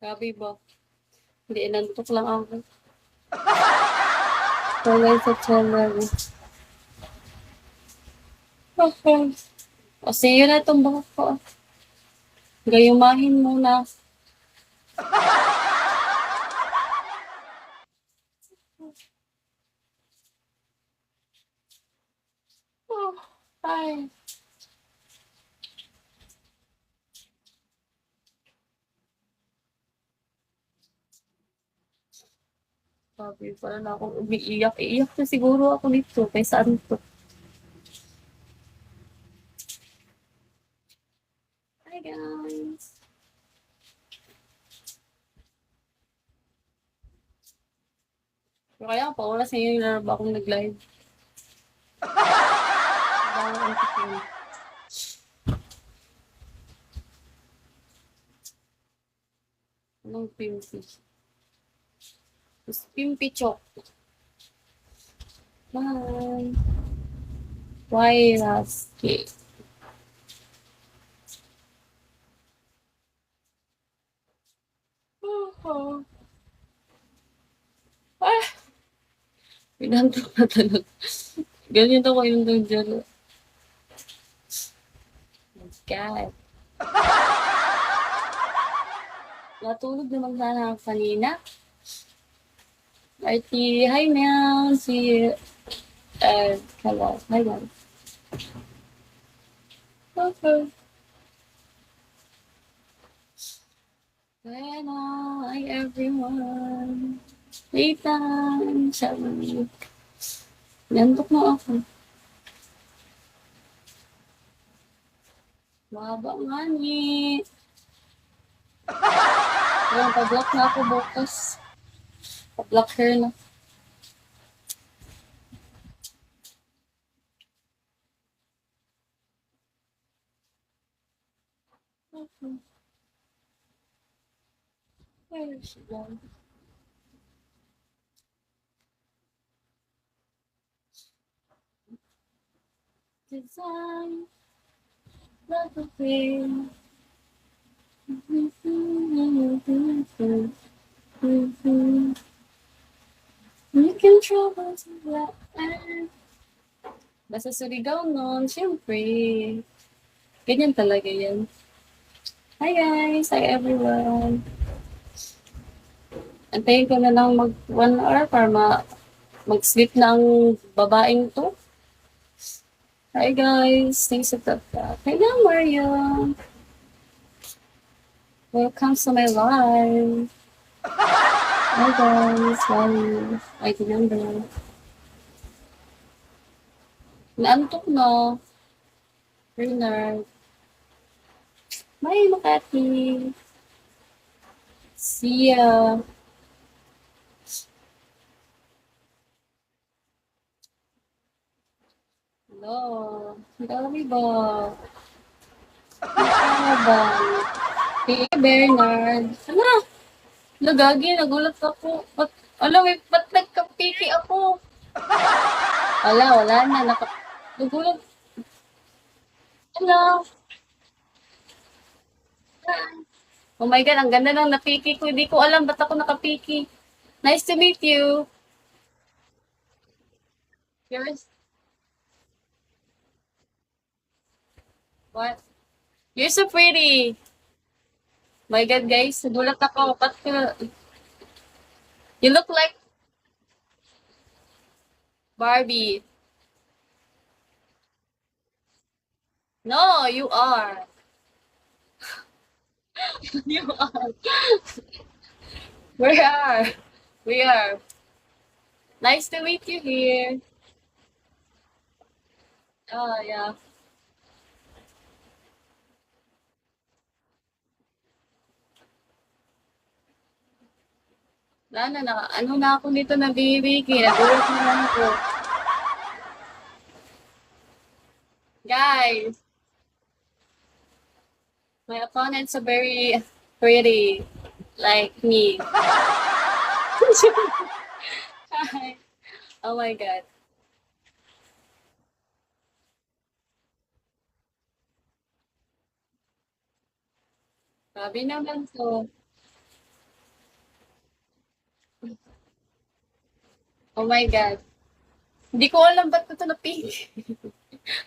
Grabe ba? Hindi, inantok lang ako. Wala sa channel. Okay. O, sige na itong buhok ko. Gayumahin muna. Oh, ay. Sabi, para na akong umiiyak. Iiyak na siguro ako nito. Kaysa ano to. Hi, guys. Pero kaya pa, oras ngayon na ba akong nag-live? Bawal ang tikim. Anong pimpy? Mas pimpy chok. Bye. Virus cake. Oh, ah, pinantok na talaga. Ganyan ako yung doon dyan. God. Natulog naman sana ako kanina. RT, hi Mel. Si, hello. Hi guys. Okay. Bueno, hi everyone. Nathan, sabi. Nantok na ako. Mahaba nga ni. Ayan, pa-block na ako bukas. Pa-block hair na. Okay. Where is she going? Design, love the way. You can travel to the end. Basta Surigao nun, syempre. Ganyan talaga yan. Hi guys! Hi everyone! Antayin ko na lang mag 1 hour para mag-sleep na ang babaeng to. Hi guys! Thanks for that. Hello Maria! Welcome to my live! Hi guys! Hi! I remember. Naantok na. Bernard. Bye, Makati. See ya. Hello. Dami ba? Ano ba? Hey, Bernard. Ano? Nagagi, nagulat ako. Alam, ba't nagkapiki ako? Wala na. Nagulat. Hello. Oh my God, ang ganda ng napiki ko. Hindi ko alam ba't ako nakapiki. Nice to meet you. Yours? What? You're so pretty. My God, guys, nagulat ako. You look like Barbie. No, you are. You are. We are. We are. Nice to meet you here. Oh, yeah. Ano na ako nito na bibiki. Nagulat na lang ako. Guys, my opponents are very pretty. Like me. Hi. Oh my God. Sabi naman to. Oh my God. Hindi ko alam ba't ko ito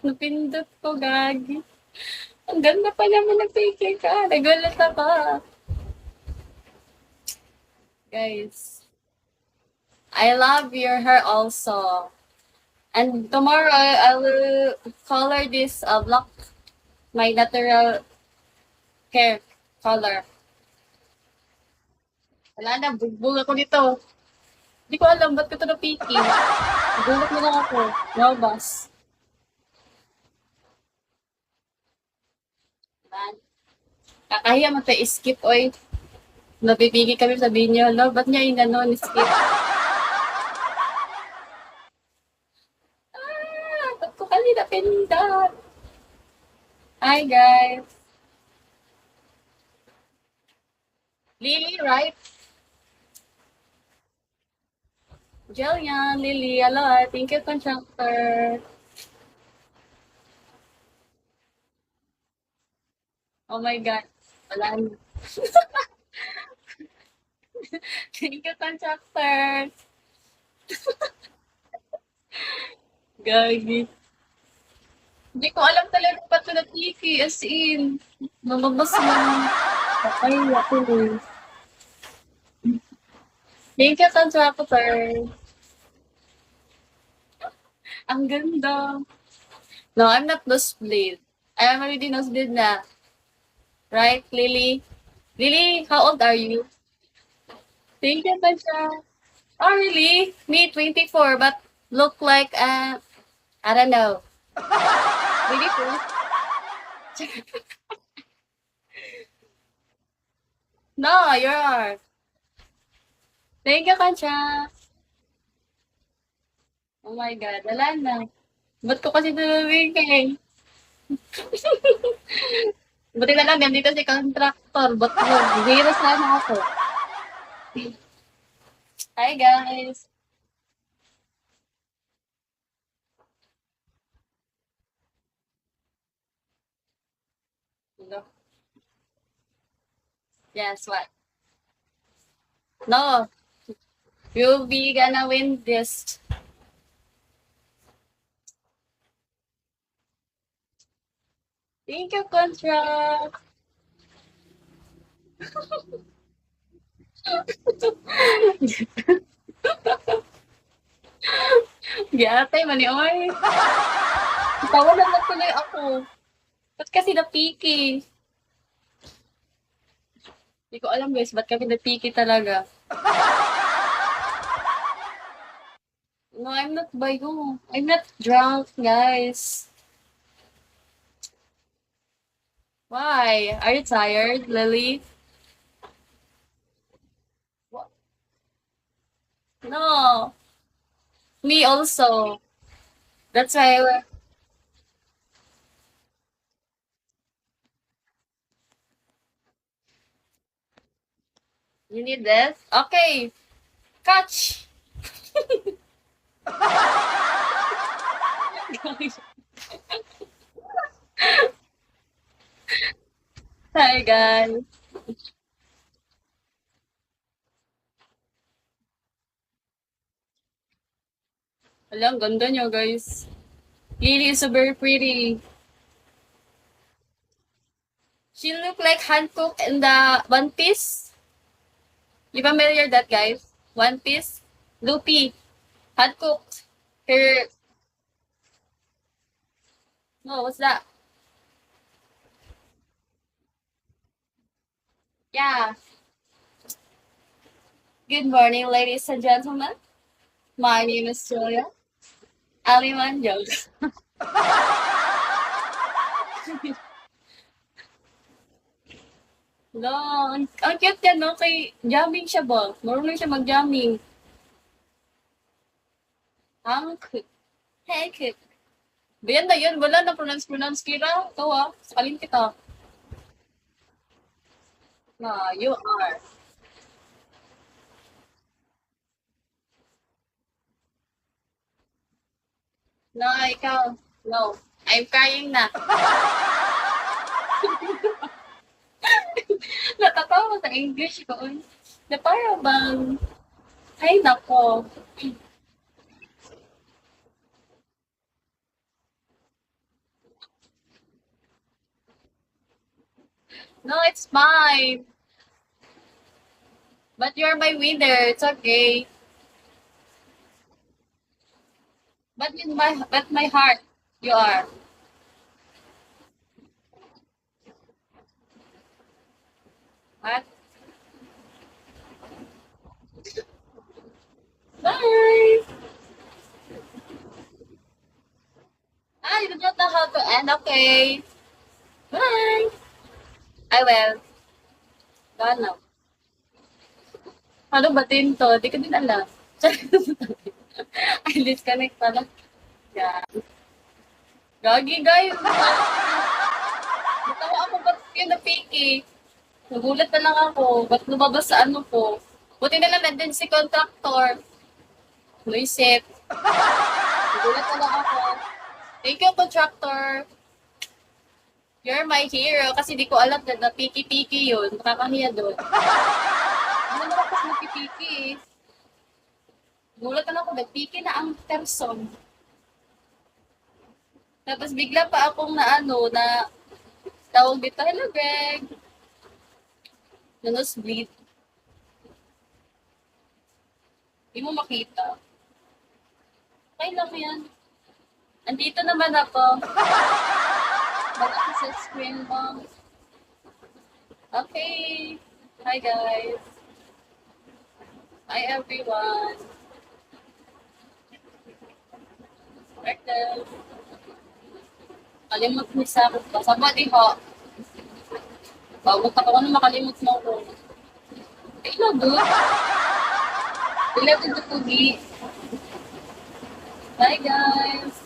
napindot ko, gagi. Ang ganda pa naman ng picture ka. Nagulat ako. Guys, I love your hair also. And tomorrow, I will color this black, my natural hair color. Wala na, bugbog ako dito. Hindi ko alam ba't ko ito napiki. Nagulat mo lang ako. Nobas. Man. Kakahiya mo tayo skip, oy. Nabibigi kami sabihin niyo, no, ba't niya inanon, skip? Ba't ko kanina pinindot? Hi, guys. Lily, right? Jillian, Lily, hello. Thank you, contractor. Oh my God. Wala na. Thank you, contractor. Gagi. Hindi ko alam talaga ba't ko natiki, as in. Mamabas lang. Okay, ako eh. Thank you, contractor. Ang ganda. No, I'm not nosebleed. I am already nosebleed na. Right, Lily? Lily, how old are you? Thank you, Tasha. Oh, really? Me, 24, but look like, I don't know. 24? No, you're. Thank you, Kansha. Oh my God, wala na. Ba't ko kasi tinulungan eh? Buti na lang, nandito si contractor. Ba't mo? Virus sana ako. Hi, guys. No. Yes, what? No, you'll be gonna win this. Thank you, contract. Giyatay, mani, oy. Tawa naman tuloy ako. Ba't kasi napiki? Hindi ko alam guys, ba't kami napiki talaga. No, I'm not bayo. I'm not drunk, guys. Why? Are you tired, Lily? What? No. Me also. That's why you need this. Okay. Catch. Hi, guys. Alam, ganda niyo, guys. Lily is so very pretty. She look like Hankook in the One Piece. You familiar that, guys? One Piece? Luffy. Hankook. Her... No, what's that? Yeah. Good morning, ladies and gentlemen. My name is Julia. Aliman Jones. No, ang cute niya, no? Kay jamming siya ba? Marunong siya mag-jamming. Hankook. Hankook. Bayan na yun, wala na pronounce kira. Ikaw sakalin kita. Na, you are. No, ikaw. No. I'm crying na. Natatawa sa English ko. Na para bang, ay nako. No, it's fine. But you're my winner. It's okay. But my heart, you are. What? Bye. You don't know how to end. Okay. Bye. I will. Gone now. Paano batin to? Di ko din alam. I disconnect pala. Yeah. Gagi, guys. Natawa ako ba't yun napiki? Nagulat na lang ako. Ba't lumabas sa ano ko? Buti na lang nandun si contractor. Luisip. Nagulat na lang ako. Thank you, contractor. You're my hero. Kasi di ko alam na napiki-piki yun. Nakakahiya doon. Ano naman ako napipiki eh. Nagulat na lang ako. Nagpiki na ang person. Tapos bigla pa akong na ano, na tawag dito, hello Greg. Na nosebleed. Hindi mo makita. Okay lang yan. Andito naman ako. Ba't ako sa screen mo? Okay. Hi guys. Hi everyone. Welcome. Kalimot ni sa akin pa. Sabadi ho. Bago ka ano makalimot mo ko. Ilo good. Ilo good pugi. Hi guys.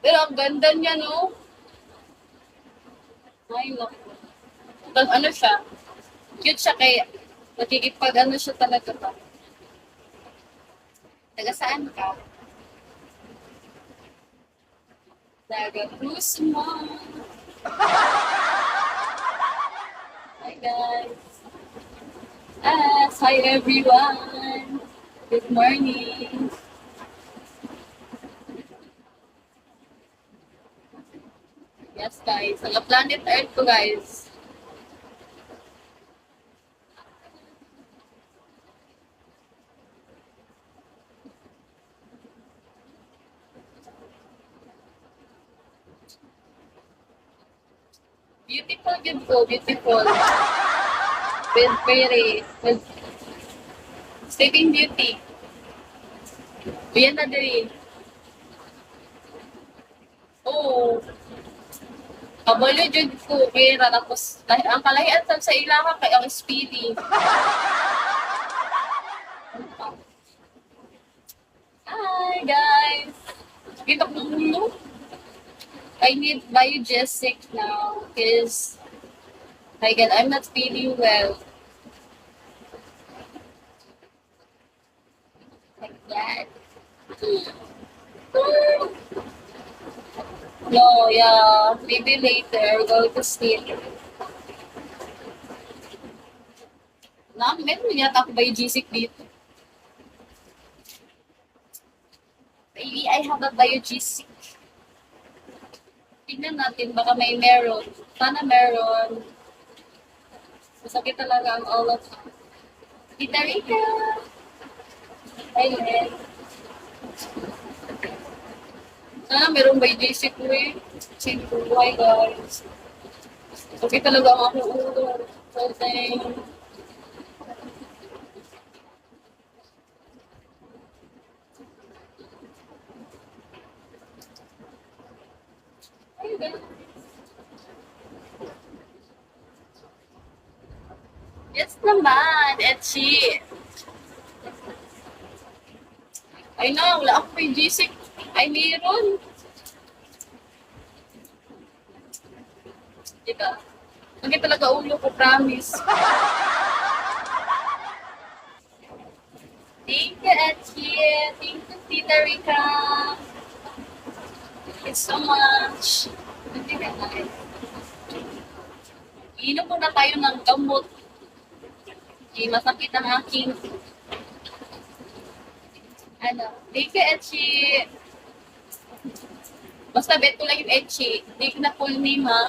Pero ang ganda niya no. Ay naku. Tapos ano siya? Cute siya kaya nakikipag ano siya talaga ba? Taga saan ka? Taga Cruz mo. Hi guys. Hi everyone. Good morning. Yes guys, ang planet Earth ko guys. Beautiful yun po, beautiful. With fairy, with Sleeping Beauty. Yan na din. Oo. Kabalo dyan ko, kaya tapos, ang kalahian sa ilaha kay ang speedy. Hi guys! Kita ko ulo. I need biogesic now because again, I'm not feeling well. Like that. No, yeah. Maybe later. Go to sleep. Meron yata ako biogesic dito. Maybe I have a biogesic. Tignan natin, baka may meron. Sana meron. Masakit talaga ang all of Tita Rika! Hi, Len. Sana meron biogesic ko eh. Sige, buhay guys. Sakit talaga ang aking ulo. So, yes naman, Etchi. Ay na, wala ako may G6. Ay, meron. Diba? Hindi talaga ulo ko, promise. Thank you, Etchi. Thank you, Tita Rika. Thank you so much. Hindi ka na eh. Iinom muna tayo ng gamot. Hindi masakit ang aking thank you, Etchi. Basta bet ko lang yung Etchi. Hindi ko na full name, ha?